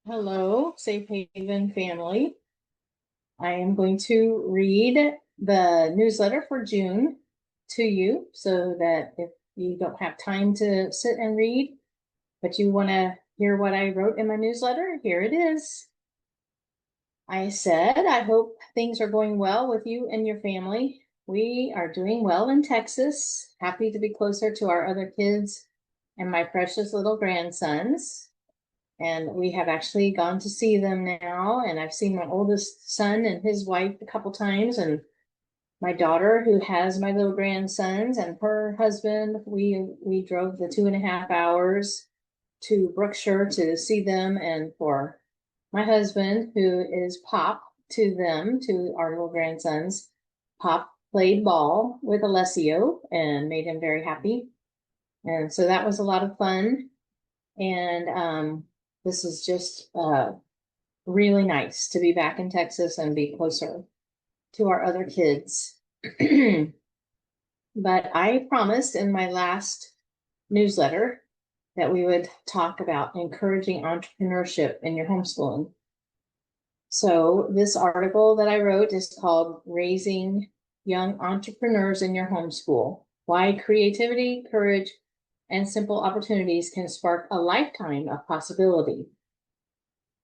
Hello, Safe Haven family. I am going to read the newsletter for June to you so that if you don't have time to sit and read, but you want to hear what I wrote in my newsletter, here it is. I said, I hope things are going well with you and your family. We are doing well in Texas, happy to be closer to our other kids and my precious little grandsons. And we have actually gone to see them now. And I've seen my oldest son and his wife a couple times. And my daughter, who has my little grandsons, and her husband, we drove the 2.5 hours to Brookshire to see them. And for my husband, who is Pop to them, to our little grandsons, Pop played ball with Alessio and made him very happy. And so that was a lot of fun. And this is just really nice to be back in Texas and be closer to our other kids. But I promised in my last newsletter that we would talk about encouraging entrepreneurship in your homeschooling. So this article that I wrote is called Raising Young Entrepreneurs in Your Homeschool: Why Creativity, Courage, and Simple Opportunities Can Spark a Lifetime of Possibility.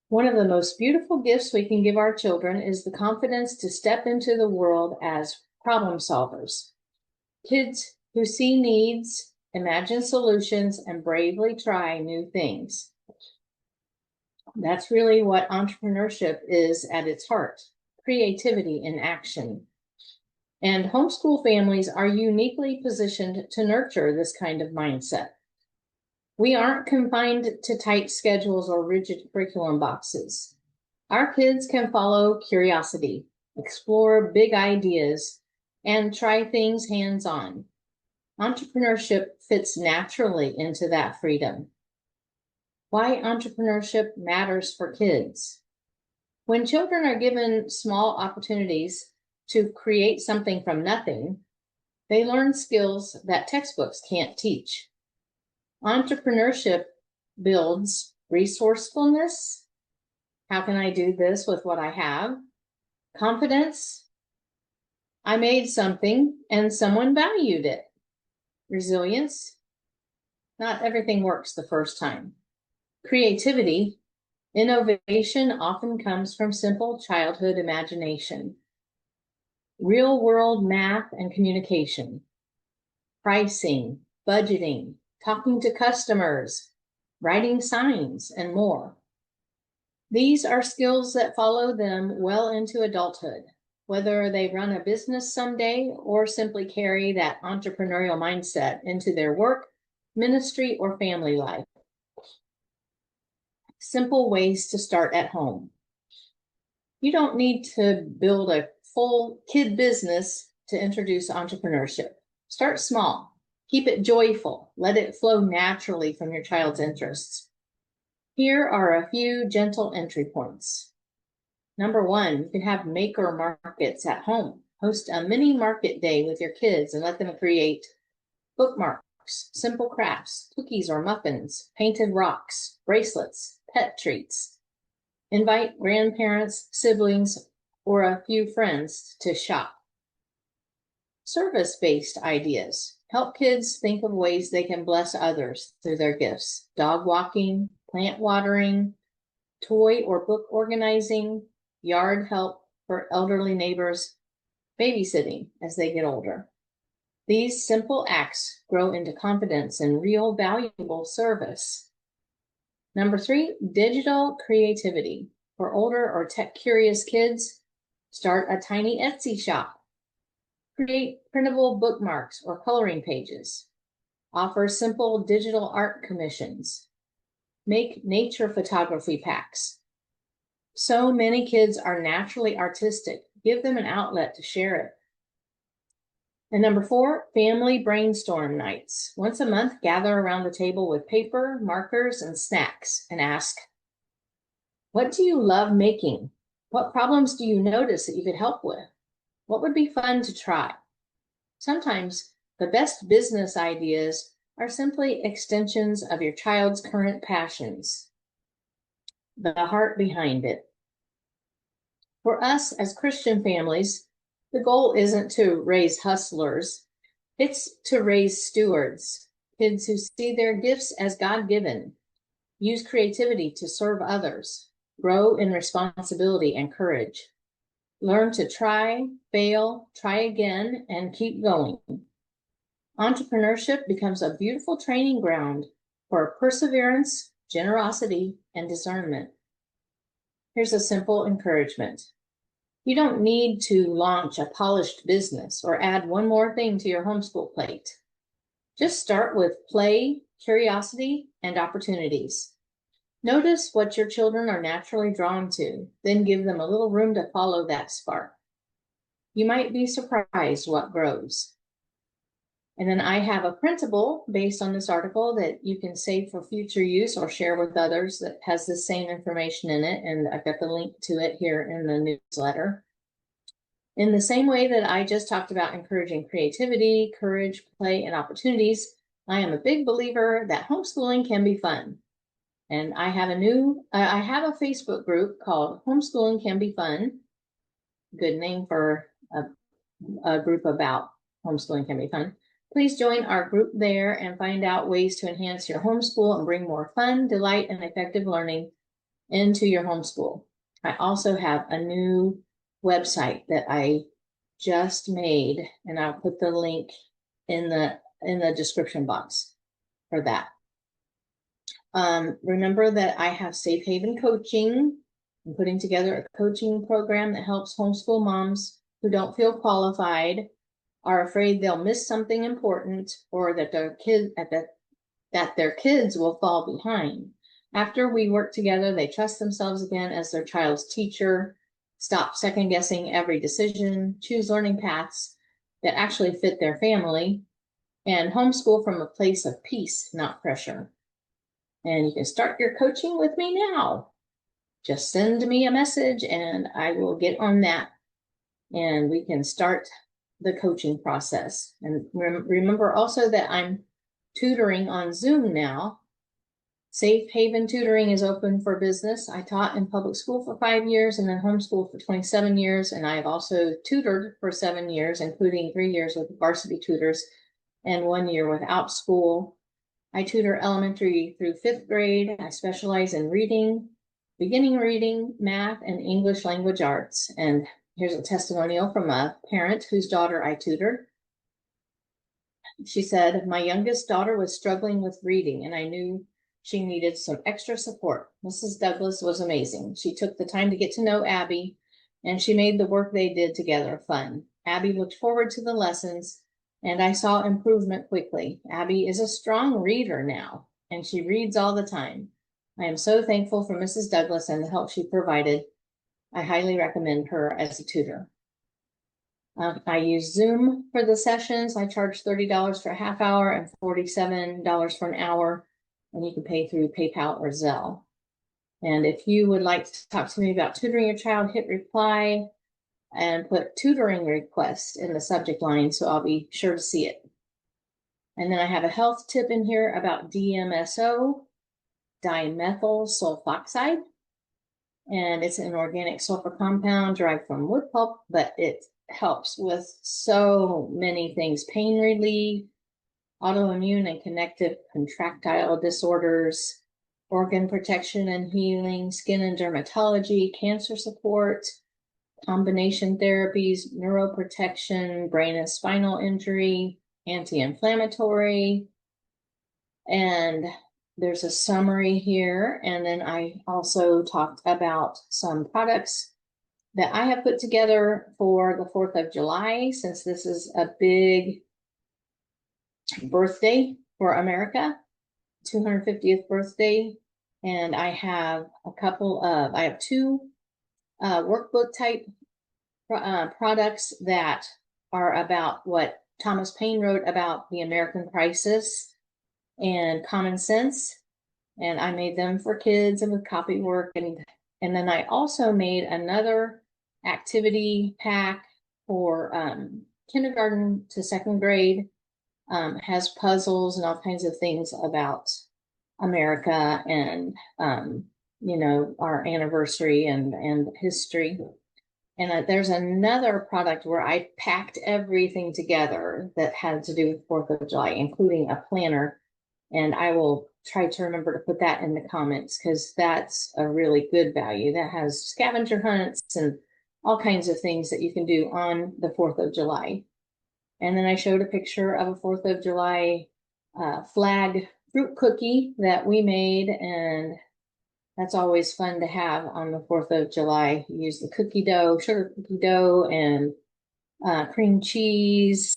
One of the most beautiful gifts we can give our children is the confidence to step into the world as problem solvers. Kids who see needs, imagine solutions, and bravely try new things. That's really what entrepreneurship is at its heart: creativity in action. And homeschool families are uniquely positioned to nurture this kind of mindset. We aren't confined to tight schedules or rigid curriculum boxes. Our kids can follow curiosity, explore big ideas, and try things hands-on. Entrepreneurship fits naturally into that freedom. Why entrepreneurship matters for kids. When children are given small opportunities to create something from nothing, they learn skills that textbooks can't teach. Entrepreneurship builds resourcefulness. How can I do this with what I have? Confidence. I made something and someone valued it. Resilience. Not everything works the first time. Creativity. Innovation often comes from simple childhood imagination. Real-world math and communication. Pricing, budgeting, talking to customers, writing signs, and more. These are skills that follow them well into adulthood, whether they run a business someday or simply carry that entrepreneurial mindset into their work, ministry, or family life. Simple ways to start at home. You don't need to build a full kid business to introduce entrepreneurship. Start small. Keep it joyful. Let it flow naturally from your child's interests. Here are a few gentle entry points. Number one, you can have maker markets at home. Host a mini market day with your kids and let them create bookmarks, simple crafts, cookies or muffins, painted rocks, bracelets, pet treats. Invite grandparents, siblings, or a few friends to shop. Service-based ideas. Help kids think of ways they can bless others through their gifts. Dog walking, plant watering, toy or book organizing, yard help for elderly neighbors, babysitting as they get older. These simple acts grow into confidence and real valuable service. Number three, digital creativity. For older or tech-curious kids, start a tiny Etsy shop. Create printable bookmarks or coloring pages. Offer simple digital art commissions. Make nature photography packs. So many kids are naturally artistic. Give them an outlet to share it. And number four, family brainstorm nights. Once a month, gather around the table with paper, markers, and snacks and ask, what do you love making? What problems do you notice that you could help with? What would be fun to try? Sometimes the best business ideas are simply extensions of your child's current passions. the heart behind it. For us as Christian families, the goal isn't to raise hustlers, it's to raise stewards, kids who see their gifts as God-given, use creativity to serve others, grow in responsibility and courage, learn to try, fail, try again, and keep going. Entrepreneurship becomes a beautiful training ground for perseverance, generosity, and discernment. Here's a simple encouragement. You don't need to launch a polished business or add one more thing to your homeschool plate. Just start with play, curiosity, and opportunities. Notice what your children are naturally drawn to, then give them a little room to follow that spark. You might be surprised what grows. And then I have a printable based on this article that you can save for future use or share with others that has the same information in it. And I've got the link to it here in the newsletter. In the same way that I just talked about encouraging creativity, courage, play, and opportunities, I am a big believer that homeschooling can be fun. And I have a Facebook group called Homeschooling Can Be Fun. Good name for a group about homeschooling can be fun. Please join our group there and find out ways to enhance your homeschool and bring more fun, delight, and effective learning into your homeschool. I also have a new website that I just made, and I'll put the link in the description box for that. Remember that I have Safe Haven Coaching. I'm putting together a coaching program that helps homeschool moms who don't feel qualified, are afraid they'll miss something important, or that their kids will fall behind. After we work together, they trust themselves again as their child's teacher, stop second guessing every decision, choose learning paths that actually fit their family, and homeschool from a place of peace, not pressure. And you can start your coaching with me now. Just send me a message and I will get on that and we can start the coaching process. And remember also that I'm tutoring on Zoom now. Safe Haven Tutoring is open for business. I taught in public school for 5 years and then homeschooled for 27 years. And I have also tutored for 7 years, including 3 years with varsity tutors and 1 year without school. I tutor elementary through 5th grade. I specialize in reading, beginning reading, math, and English language arts. And here's a testimonial from a parent whose daughter I tutored. She said, my youngest daughter was struggling with reading and I knew she needed some extra support. Mrs. Douglas was amazing. She took the time to get to know Abby and she made the work they did together fun. Abby looked forward to the lessons and I saw improvement quickly. Abby is a strong reader now and she reads all the time. I am so thankful for Mrs. Douglas and the help she provided. I highly recommend her as a tutor. I use Zoom for the sessions. I charge $30 for a half hour and $47 for an hour, and you can pay through PayPal or Zelle. And if you would like to talk to me about tutoring your child, hit reply and put tutoring request in the subject line, so I'll be sure to see it. And then I have a health tip in here about DMSO, dimethyl sulfoxide. And it's an organic sulfur compound derived from wood pulp, but it helps with so many things: pain relief, autoimmune and connective contractile disorders, organ protection and healing, skin and dermatology, cancer support, combination therapies, neuroprotection, brain and spinal injury, anti-inflammatory, and there's a summary here. And then I also talked about some products that I have put together for the 4th of July, since this is a big birthday for America, 250th birthday. And I have I have 2 workbook type products that are about what Thomas Paine wrote about the American crisis and common sense. And I made them for kids and with copy work. And then I also made another activity pack for kindergarten to 2nd grade. Has puzzles and all kinds of things about America and our anniversary and history. And there's another product where I packed everything together that had to do with 4th of July, including a planner. And I will try to remember to put that in the comments because that's a really good value. That has scavenger hunts and all kinds of things that you can do on the 4th of July. And then I showed a picture of a 4th of July flag fruit cookie that we made, and that's always fun to have on the 4th of July. You use the cookie dough, sugar cookie dough, and cream cheese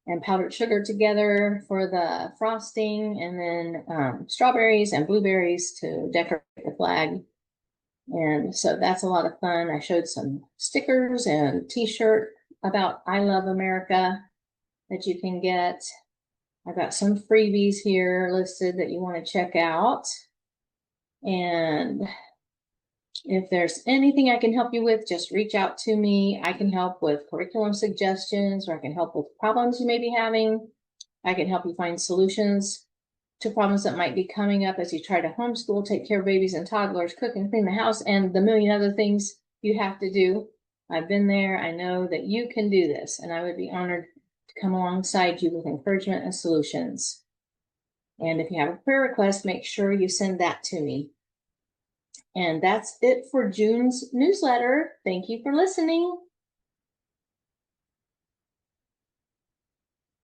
and powdered sugar together for the frosting, and then strawberries and blueberries to decorate the flag. And so that's a lot of fun. I showed some stickers and t-shirt about I Love America that you can get. I've got some freebies here listed that you want to check out. And if there's anything I can help you with, just reach out to me. I can help with curriculum suggestions, or I can help with problems you may be having. I can help you find solutions to problems that might be coming up as you try to homeschool, take care of babies and toddlers, cook and clean the house, and the million other things you have to do. I've been there. I know that you can do this, and I would be honored to come alongside you with encouragement and solutions. And if you have a prayer request, make sure you send that to me. And that's it for June's newsletter. Thank you for listening.